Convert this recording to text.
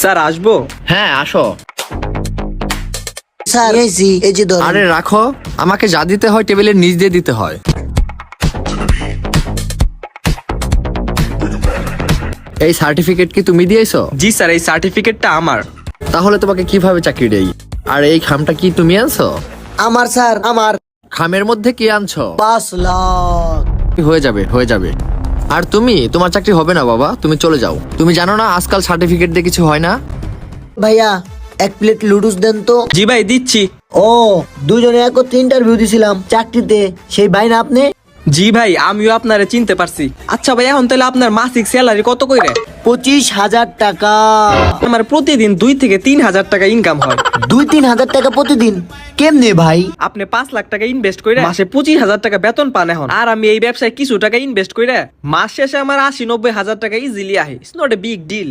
Sir আসবো? হ্যাঁ আসো। স্যার এসি এই যে ধরুন। আরে রাখো, আমাকে যা দিতে হয় টেবিলের নিচ দিয়ে দিতে হয়। এই সার্টিফিকেট কি তুমি দিয়েছো? জি স্যার, এই সার্টিফিকেটটা আমার। তাহলে তোমাকে কিভাবে চাকরি দেই? আর এই খামটা কি তুমি আনছো? আমার স্যার আমার খামের মধ্যে কি আনছো? 5 লাখ। হয়ে যাবে হয়ে যাবে। আর তুমি, তোমার চাকরি হবে না বাবা, তুমি চলে যাও। তুমি জানো না আজকাল সার্টিফিকেট দিয়ে কিছু হয় না? ভাইয়া 1 প্লেট লুডুস দেন তো। জি ভাই দিচ্ছি। ও দুজনে একত্রে ইন্টারভিউ দিছিলাম চাকরিতে, সেই ভাই না আপনি? জি ভাই, আমিও আপনারে চিনতে পারছি। আচ্ছা ভাই, এখন তাহলে আপনার মাসিক স্যালারি কত কইরে? 25,000 টাকা। আমার প্রতিদিন 2 থেকে 3 হাজার টাকা ইনকাম হয়। 2-3 হাজার টাকা প্রতিদিন? কেমনে ভাই? আপনি 5 লাখ টাকা ইনভেস্ট কইরা মাসে 25,000 টাকা বেতন পান এখন। আর আমি এই ব্যবসায় কিছু টাকা ইনভেস্ট কইরা মাস শেষে আমার 80-90 হাজার টাকা ইজিলি আহে। It's not a big deal.